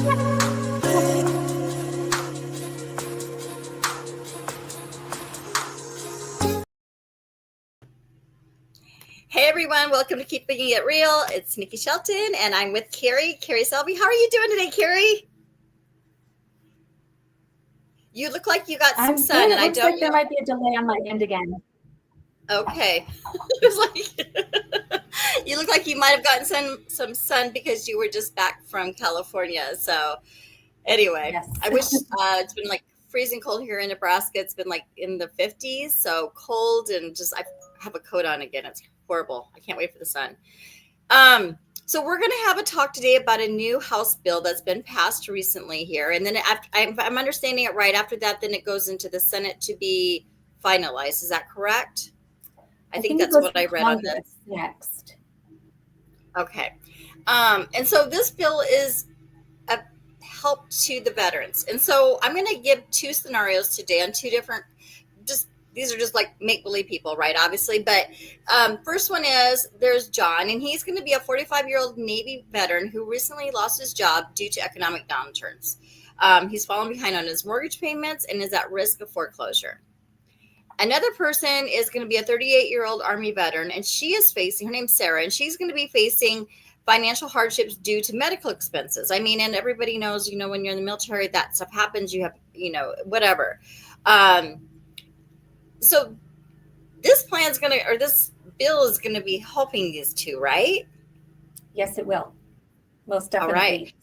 Hey everyone, welcome to Keeping It Real. It's Nikki Shelton and I'm with Carrie Selby. How are you doing today, Carrie? You look like you got some sun. Good. And it looks like there might be a delay on my end again. Okay. You look like you might have gotten some sun because you were just back from California. So anyway, Yes. I wish it's been like freezing cold here in Nebraska. It's been like in the 50s, so cold, and just I have a coat on again. It's horrible. I can't wait for the sun. So we're going to have a talk today about a new House bill that's been passed recently here. And then I'm understanding it right, after that, then it goes into the Senate to be finalized. Is that correct? I think that's what I read on this. Next. Okay. And so this bill is a help to the veterans. And so I'm going to give two scenarios today on two different, these are just like make-believe people, right? Obviously. But first one is there's John, and he's going to be a 45-year-old Navy veteran who recently lost his job due to economic downturns. He's fallen behind on his mortgage payments and is at risk of foreclosure. Another person is going to be a 38-year-old Army veteran, and she is facing, her name's Sarah, and she's going to be facing financial hardships due to medical expenses. I mean, and everybody knows, when you're in the military, that stuff happens. You have, whatever. So this this bill is going to be helping these two, right? Yes, it will. Most definitely. All right.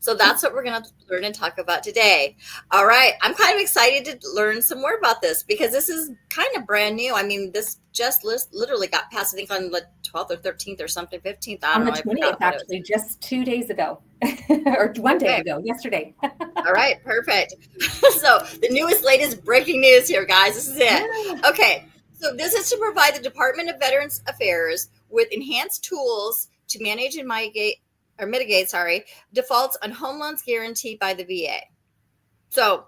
So that's what we're going to learn and talk about today. All right. I'm kind of excited to learn some more about this because this is kind of brand new. I mean, this just literally got passed, I think, on the 12th or 13th or something, 15th. I don't know. On the 20th, actually, just 2 days ago or one day ago, yesterday. All right. Perfect. So the newest, latest breaking news here, guys. This is it. Okay. So this is to provide the Department of Veterans Affairs with enhanced tools to manage and mitigate defaults on home loans guaranteed by the VA. So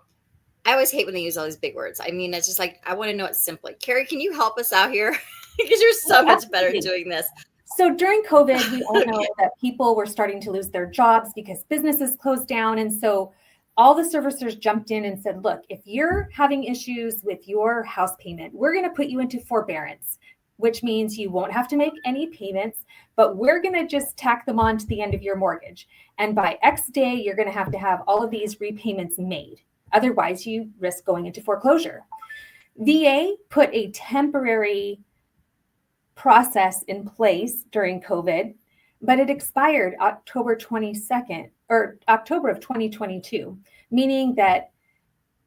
I always hate when they use all these big words. I mean, it's just like, I want to know it simply. Carrie, can you help us out here? Because you're so much better at doing this. So during COVID, we all know that people were starting to lose their jobs because businesses closed down. And so all the servicers jumped in and said, look, if you're having issues with your house payment, we're going to put you into forbearance, which means you won't have to make any payments, but we're going to just tack them on to the end of your mortgage. And by X day, you're going to have all of these repayments made. Otherwise, you risk going into foreclosure. VA put a temporary process in place during COVID, but it expired October 22nd or October of 2022, meaning that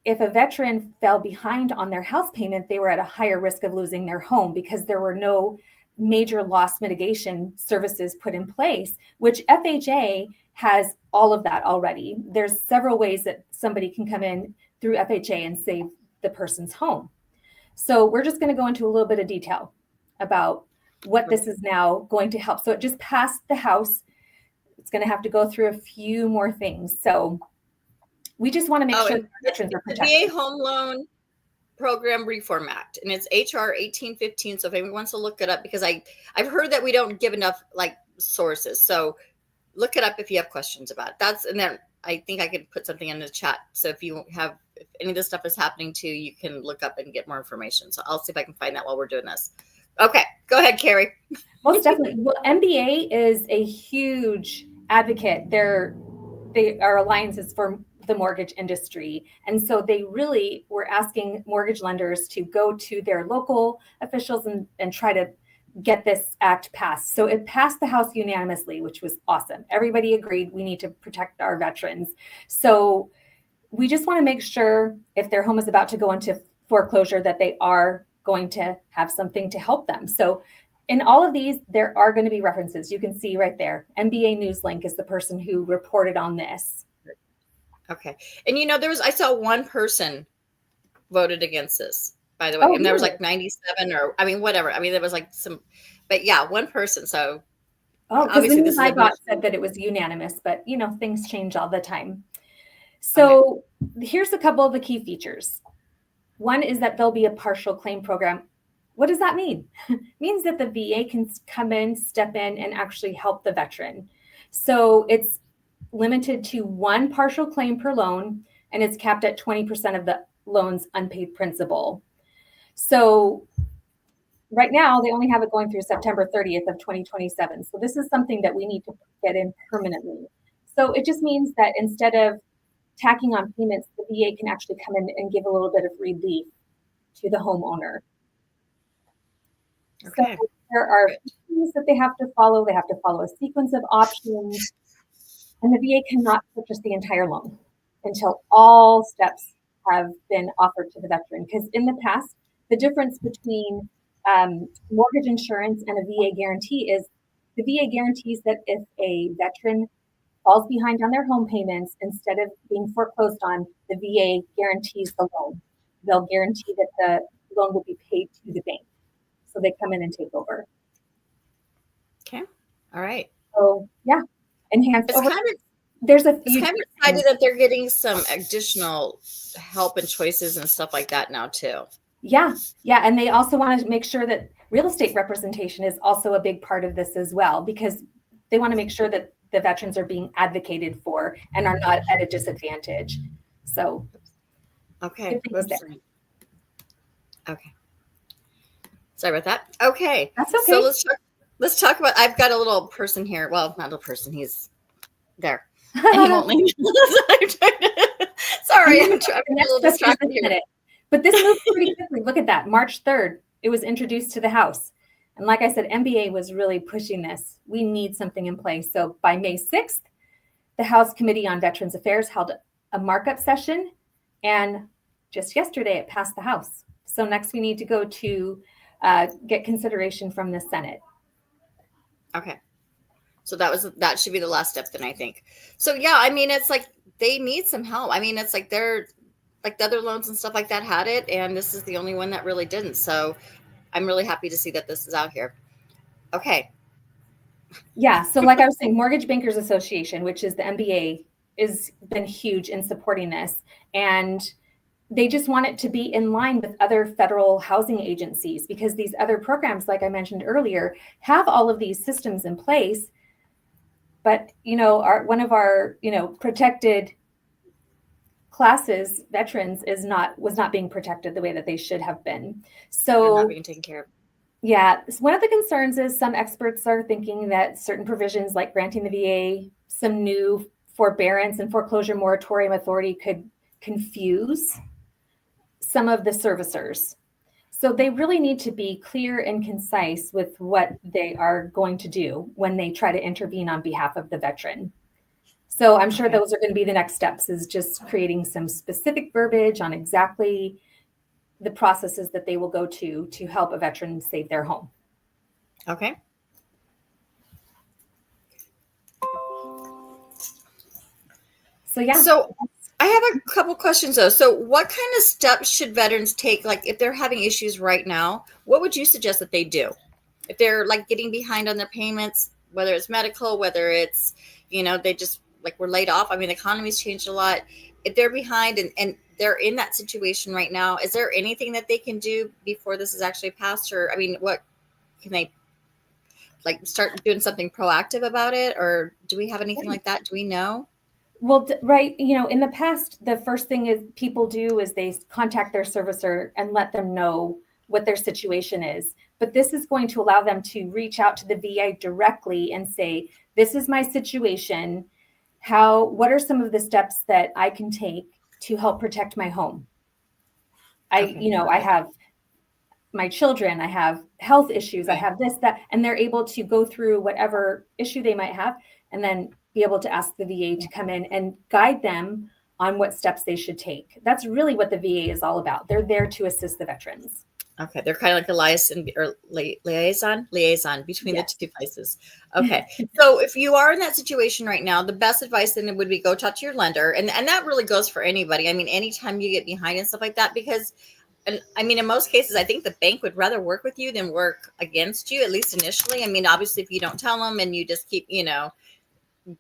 if a veteran fell behind on their house payment, they were at a higher risk of losing their home because there were no major loss mitigation services put in place, which FHA has all of that already. There's several ways that somebody can come in through FHA and save the person's home. So we're just going to go into a little bit of detail about what this is now going to help. So it just passed the House. It's going to have to go through a few more things. So we just want to make sure veterans are protected. The VA Home Loan Program Reform Act, and it's HR 1815. So if anyone wants to look it up, because I've heard that we don't give enough sources. So look it up if you have questions about it. And then I think I could put something in the chat. So if any of this stuff is happening too, you can look up and get more information. So I'll see if I can find that while we're doing this. Okay, go ahead, Carrie. Most definitely. Well, MBA is a huge advocate. They are alliances for the mortgage industry. And so they really were asking mortgage lenders to go to their local officials and try to get this act passed. So it passed the House unanimously, which was awesome. Everybody agreed we need to protect our veterans. So we just want to make sure if their home is about to go into foreclosure that they are going to have something to help them. So in all of these, there are going to be references. You can see right there. MBA Newslink is the person who reported on this. Okay. And I saw one person voted against this, by the way. And there was 97 or, whatever. There was but yeah, one person. So obviously this I got said that it was unanimous, but things change all the time. So here's a couple of the key features. One is that there'll be a partial claim program. What does that mean? It means that the VA can come in, step in, and actually help the veteran. So it's limited to one partial claim per loan, and it's capped at 20% of the loan's unpaid principal. So right now, they only have it going through September 30th of 2027. So this is something that we need to get in permanently. So it just means that instead of tacking on payments, the VA can actually come in and give a little bit of relief to the homeowner. Okay. So there are things that they have to follow. They have to follow a sequence of options, and the VA cannot purchase the entire loan until all steps have been offered to the veteran. Because in the past, the difference between mortgage insurance and a VA guarantee is the VA guarantees that if a veteran falls behind on their home payments, instead of being foreclosed on, the VA guarantees the loan. They'll guarantee that the loan will be paid to the bank. So they come in and take over. Okay. All right. So yeah, enhanced. It's kind of there's a it's few. kind of excited that they're getting some additional help and choices and stuff like that now too. Yeah, and they also want to make sure that real estate representation is also a big part of this as well, because they want to make sure that the veterans are being advocated for and are not at a disadvantage. So, okay. Okay. Sorry about that. Okay. That's okay. So let's talk about, I've got a little person here. Well, not a little person. He's there. And he won't leave. Sorry, I'm a little distracted here. But this moved pretty quickly. Look at that. March 3rd, it was introduced to the House. And like I said, MBA was really pushing this. We need something in place. So by May 6th, the House Committee on Veterans Affairs held a markup session. And just yesterday, it passed the House. So next we need to go to get consideration from the Senate. Okay. So that should be the last step then, I think. So yeah, I mean, it's like they need some help. I mean, it's like they're like the other loans and stuff like that had it, and this is the only one that really didn't. So I'm really happy to see that this is out here. Okay. Yeah. So like I was saying, Mortgage Bankers Association, which is the MBA, has been huge in supporting this. And they just want it to be in line with other federal housing agencies, because these other programs, like I mentioned earlier, have all of these systems in place. But, one of our, protected classes, veterans, was not being protected the way that they should have been. So not being taken care of. Yeah. One of the concerns is some experts are thinking that certain provisions, like granting the VA some new forbearance and foreclosure moratorium authority, could confuse some of the servicers. So they really need to be clear and concise with what they are going to do when they try to intervene on behalf of the veteran. So I'm sure those are going to be the next steps, is just creating some specific verbiage on exactly the processes that they will go to help a veteran save their home. Okay. So yeah. So I have a couple questions though. So what kind of steps should veterans take? Like if they're having issues right now, what would you suggest that they do? If they're like getting behind on their payments, whether it's medical, whether it's, they just like were laid off. I mean, the economy's changed a lot. If they're behind and they're in that situation right now, is there anything that they can do before this is actually passed? Or, I mean, what can they like start doing something proactive about it? Or do we have anything like that? Do we know? Well, right. In the past, the first thing is people do is they contact their servicer and let them know what their situation is. But this is going to allow them to reach out to the VA directly and say, this is my situation. What are some of the steps that I can take to help protect my home? I have my children, I have health issues, I have this, that, and they're able to go through whatever issue they might have and then be able to ask the VA to come in and guide them on what steps they should take. That's really what the VA is all about. They're there to assist the veterans. Okay. They're kind of like a liaison between the two places. Okay. So if you are in that situation right now, the best advice then would be go talk to your lender. And that really goes for anybody. I mean, anytime you get behind and stuff like that, because I mean, in most cases, I think the bank would rather work with you than work against you, at least initially. I mean, obviously if you don't tell them and you just keep,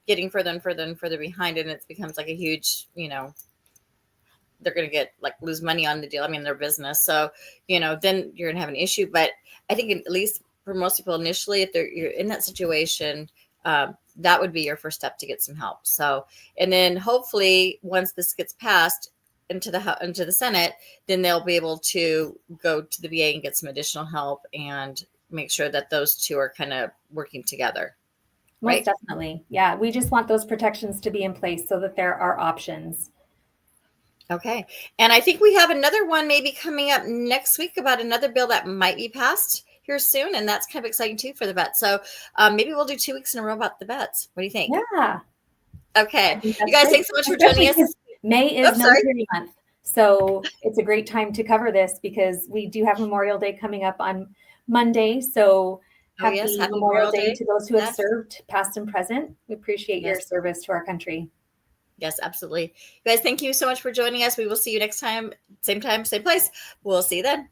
getting further and further and further behind, and it becomes like a huge, they're going to get lose money on the deal. I mean, their business. So, then you're going to have an issue. But I think at least for most people initially, if you're in that situation, that would be your first step to get some help. So, and then hopefully once this gets passed into the Senate, then they'll be able to go to the VA and get some additional help and make sure that those two are kind of working together. Most Right? definitely. Yeah. We just want those protections to be in place so that there are options. Okay. And I think we have another one maybe coming up next week about another bill that might be passed here soon. And that's kind of exciting too for the vets. So maybe we'll do 2 weeks in a row about the vets. What do you think? Yeah. Okay. You That's guys, great. thanks so much for Especially joining us. May is Oops, sorry. Military Month. So it's a great time to cover this because we do have Memorial Day coming up on Monday. So happy, yes, happy Memorial Day Day. to those who have Yes. served, past and present. We appreciate your Yes. service to our country. Yes, absolutely. You guys, thank you so much for joining us. We will see you next time, same place. We'll see you then.